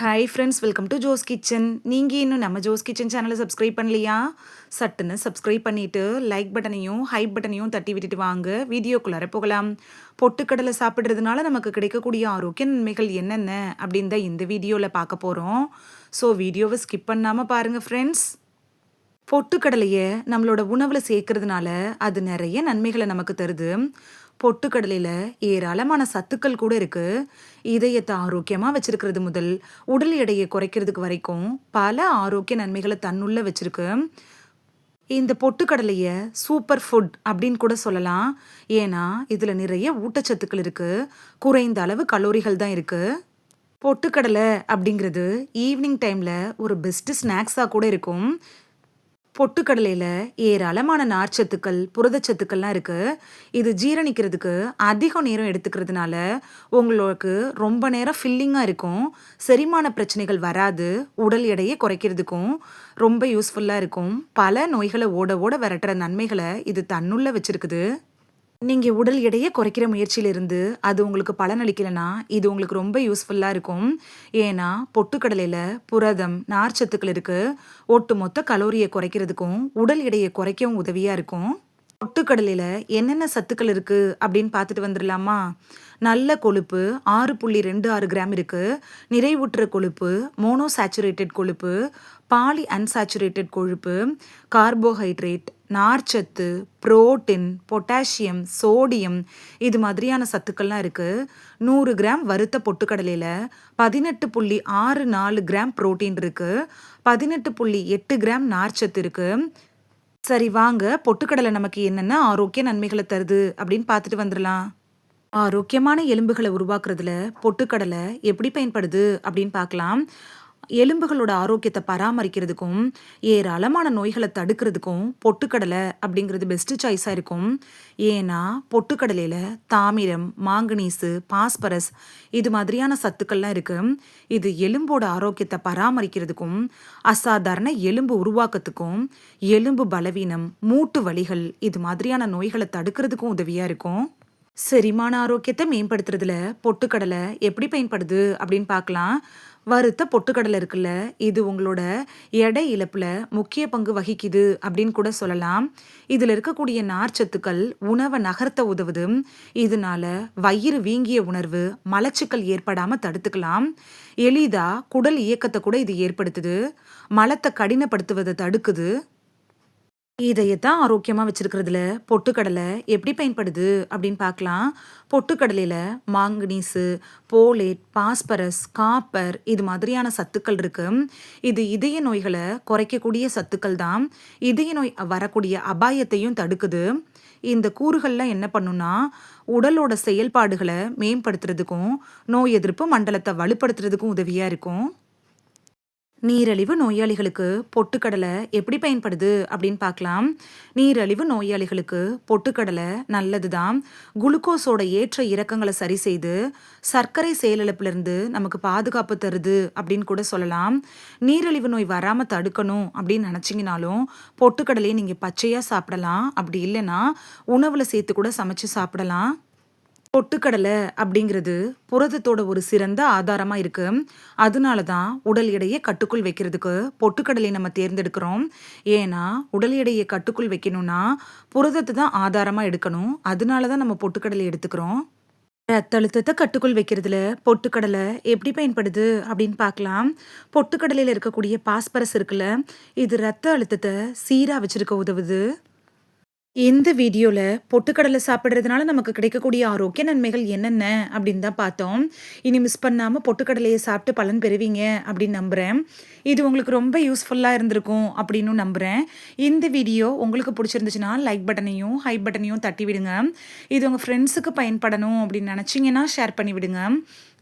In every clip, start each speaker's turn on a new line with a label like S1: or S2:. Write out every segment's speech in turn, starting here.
S1: Hi friends, welcome to Jo's kitchen. நீங்கள் இன்னும் நம்ம ஜோஸ் கிச்சன் சேனலை சப்ஸ்கிரைப் பண்ணலையா? சட்டுன்னு சப்ஸ்கிரைப் பண்ணிவிட்டு லைக் பட்டனையும் ஹைப் பட்டனையும் தட்டி விட்டுட்டு வாங்க வீடியோக்குள்ளார போகலாம். பொட்டுக்கடலை சாப்பிட்றதுனால நமக்கு கிடைக்கக்கூடிய ஆரோக்கிய நன்மைகள் என்னென்ன அப்படின்னு தான் இந்த வீடியோவில் பார்க்க போகிறோம். ஸோ வீடியோவை ஸ்கிப் பண்ணாமல் பாருங்கள் ஃப்ரெண்ட்ஸ். பொட்டுக்கடலையை நம்மளோட உணவில் சேர்க்கறதுனால அது நிறைய நன்மைகளை நமக்கு தருது. பொட்டுக்கடலையில் ஏராளமான சத்துக்கள் கூட இருக்கு. இதயத்தை ஆரோக்கியமாக வச்சிருக்கிறது முதல் உடல் எடையை குறைக்கிறதுக்கு வரைக்கும் பல ஆரோக்கிய நன்மைகளை தன்னுள்ள வச்சிருக்கு. இந்த பொட்டுக்கடலையை சூப்பர் ஃபுட் அப்படின்னு கூட சொல்லலாம். ஏன்னா இதில் நிறைய ஊட்டச்சத்துக்கள் இருக்கு, குறைந்த அளவு கலோரிகள் தான் இருக்கு. பொட்டுக்கடலை அப்படிங்கிறது ஈவினிங் டைமில் ஒரு பெஸ்ட் ஸ்நாக்ஸாக கூட இருக்கும். பொட்டுக்கடலையில் ஏராளமான நார்ச்சத்துக்கள், புரதச்சத்துக்கள்லாம் இருக்குது. இது ஜீரணிக்கிறதுக்கு அதிக நேரம் எடுத்துக்கிறதுனால உங்களுக்கு ரொம்ப நேரம் ஃபில்லிங்காக இருக்கும். செரிமான பிரச்சனைகள் வராது. உடல் எடையை குறைக்கிறதுக்கும் ரொம்ப யூஸ்ஃபுல்லாக இருக்கும். பல நோய்களை ஓட ஓட விரட்டுற நன்மைகளை இது தன்னுள்ள வச்சிருக்குது. நீங்கள் உடல் எடையை குறைக்கிற முயற்சியிலிருந்து அது உங்களுக்கு பலனளிக்கலைன்னா இது உங்களுக்கு ரொம்ப யூஸ்ஃபுல்லாக இருக்கும். ஏன்னா பொட்டுக்கடலையில் புரதம், நார்ச்சத்துக்கள் இருக்குது. ஒட்டுமொத்த கலோரியை குறைக்கிறதுக்கும் உடல் எடையை குறைக்கவும் உதவியாக இருக்கும். பொட்டுக்கடலையில் என்னென்ன சத்துக்கள் இருக்குது அப்படின்னு பார்த்துட்டு வந்துடலாமா? நல்ல கொழுப்பு 6.26 கிராம் இருக்குது. நிறைவுற்ற கொழுப்பு, மோனோசாச்சுரேட்டட் கொழுப்பு, பாலி அன்சாச்சுரேட்டட் கொழுப்பு, கார்போஹைட்ரேட், நார்ச்சத்து, புரோட்டீன், பொட்டாசியம், சோடியம், இது மாதிரியான சத்துக்கள்லாம் இருக்குது. 100 கிராம் வறுத்த பொட்டுக்கடலையில் 18.64 கிராம் புரோட்டீன் இருக்குது. 18.8 கிராம் நார்ச்சத்து இருக்குது. சரி வாங்க, பொட்டுக்கடலை நமக்கு என்னென்ன ஆரோக்கிய நன்மைகளை தருது அப்படின்னு பார்த்துட்டு வந்துடலாம். ஆரோக்கியமான எலும்புகளை உருவாக்குறதுல பொட்டுக்கடலை எப்படி பயன்படுது அப்படின்னு பார்க்கலாம். எலும்புகளோட ஆரோக்கியத்தை பராமரிக்கிறதுக்கும் ஏராளமான நோய்களை தடுக்கிறதுக்கும் பொட்டுக்கடலை அப்படிங்கிறது பெஸ்ட் சாய்ஸாக இருக்கும். ஏன்னா பொட்டுக்கடலையில் தாமிரம், மாங்கனீஸு, பாஸ்பரஸ், இது மாதிரியான சத்துக்கள்லாம் இருக்குது. இது எலும்போட ஆரோக்கியத்தை பராமரிக்கிறதுக்கும் அசாதாரண எலும்பு உருவாக்கத்துக்கும் எலும்பு பலவீனம், மூட்டு வலிகள், இது மாதிரியான நோய்களை தடுக்கிறதுக்கும் உதவியாக இருக்கும். செரிமான ஆரோக்கியத்தை மேம்படுத்துறதுல பொட்டுக்கடலை எப்படி பயன்படுது அப்படின்னு பார்க்கலாம். வறுத்த பொட்டுக்கடலை இருக்குல்ல, இது உங்களோட எடை இழப்புல முக்கிய பங்கு வகிக்குது அப்படின்னு கூட சொல்லலாம். இதில் இருக்கக்கூடிய நார்ச்சத்துக்கள் உணவை நகர்த்த உதவுது. இதனால வயிறு வீங்கிய உணர்வு, மலச்சிக்கல் ஏற்படாமல் தடுத்துக்கலாம். எளிதாக குடல் இயக்கத்தை கூட இது ஏற்படுத்துது. மலத்தை கடினப்படுத்துவதை தடுக்குது. இதயத்தான் ஆரோக்கியமாக வச்சிருக்கிறதுல பொட்டுக்கடலை எப்படி பயன்படுது அப்படின்னு பார்க்கலாம். பொட்டுக்கடலையில் மாங்கனீஸு, போலேட், பாஸ்பரஸ், காப்பர், இது மாதிரியான சத்துக்கள் இருக்கு. இது இதய நோய்களை குறைக்கக்கூடிய சத்துக்கள் தான். இதய நோய் வரக்கூடிய அபாயத்தையும் தடுக்குது. இந்த கூறுகள்லாம் என்ன பண்ணுன்னா உடலோட செயல்பாடுகளை மேம்படுத்துறதுக்கும் நோய் எதிர்ப்பு மண்டலத்தை வலுப்படுத்துறதுக்கும் உதவியாக இருக்கும். நீரிழிவு நோயாளிகளுக்கு பொட்டுக்கடலை எப்படி பயன்படுது அப்படின்னு பார்க்கலாம். நீரிழிவு நோயாளிகளுக்கு பொட்டுக்கடலை நல்லது தான். குளுக்கோஸோட ஏற்ற இறக்கங்களை சரி செய்து சர்க்கரை செயலிழப்பிலிருந்து நமக்கு பாதுகாப்பு தருது அப்படின்னு கூட சொல்லலாம். நீரிழிவு நோய் வராமல் தடுக்கணும் அப்படின்னு நினச்சிங்கனாலும் பொட்டுக்கடலையை நீங்கள் பச்சையாக சாப்பிடலாம். அப்படி இல்லைன்னா உணவில் சேர்த்து கூட சமைச்சு சாப்பிடலாம். பொட்டுக்கடலை அப்படிங்கிறது புரதத்தோட ஒரு சிறந்த ஆதாரமாக இருக்கு. அதனால தான் உடல் எடையை கட்டுக்குள் வைக்கிறதுக்கு பொட்டுக்கடலை நம்ம தேர்ந்தெடுக்கிறோம். ஏன்னா உடல் எடையை கட்டுக்குள் வைக்கணும்னா புரதத்தை தான் ஆதாரமாக எடுக்கணும். அதனால தான் நம்ம பொட்டுக்கடலை எடுத்துக்கிறோம். ரத்த அழுத்தத்தை கட்டுக்குள் வைக்கிறதுல பொட்டுக்கடலை எப்படி பயன்படுது அப்படின்னு பார்க்கலாம். பொட்டுக்கடலையில் இருக்கக்கூடிய பாஸ்பரஸ் இருக்குல்ல, இது ரத்த அழுத்தத்தை சீராக வச்சிருக்க உதவுது. இந்த வீடியோவில் பொட்டுக்கடலை சாப்பிட்றதுனால நமக்கு கிடைக்கக்கூடிய ஆரோக்கிய நன்மைகள் என்னென்ன அப்படின்னு தான் பார்த்தோம். இனி மிஸ் பண்ணாமல் பொட்டுக்கடலையை சாப்பிட்டு பலன் பெறுவீங்க அப்படின்னு நம்புகிறேன். இது உங்களுக்கு ரொம்ப யூஸ்ஃபுல்லாக இருந்திருக்கும் அப்படின்னு நம்புகிறேன். இந்த வீடியோ உங்களுக்கு பிடிச்சிருந்துச்சுன்னா லைக் பட்டனையும் ஹைப் பட்டனையும் தட்டி விடுங்க. இது உங்கள் ஃப்ரெண்ட்ஸுக்கு பயன்படணும் அப்படின்னு நினச்சிங்கன்னா ஷேர் பண்ணி விடுங்க.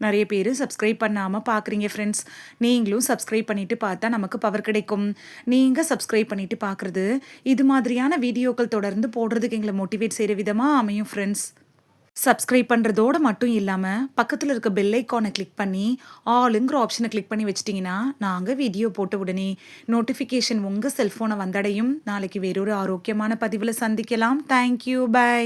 S1: நிறைய பேர் சப்ஸ்கிரைப் பண்ணாமல் பார்க்குறீங்க ஃப்ரெண்ட்ஸ். நீங்களும் சப்ஸ்கிரைப் பண்ணிவிட்டு பார்த்தா நமக்கு பவர் கிடைக்கும். நீங்கள் சப்ஸ்கிரைப் பண்ணிவிட்டு பார்க்குறது இது மாதிரியான வீடியோக்கள் தொடர்ந்து போடுறதுக்கு எங்களை மோட்டிவேட் செய்கிற விதமாக அமையும் ஃப்ரெண்ட்ஸ். சப்ஸ்கிரைப் பண்ணுறதோடு மட்டும் இல்லாமல் பக்கத்தில் இருக்க பெல் ஐக்கானை கிளிக் பண்ணி ஆளுங்கிற ஆப்ஷனை கிளிக் பண்ணி வச்சிட்டிங்கன்னா நாங்கள் வீடியோ போட்ட உடனே நோட்டிஃபிகேஷன் உங்கள் செல்ஃபோனை வந்தடையும். நாளைக்கு வேறொரு ஆரோக்கியமான பதிவில் சந்திக்கலாம். Thank you, by.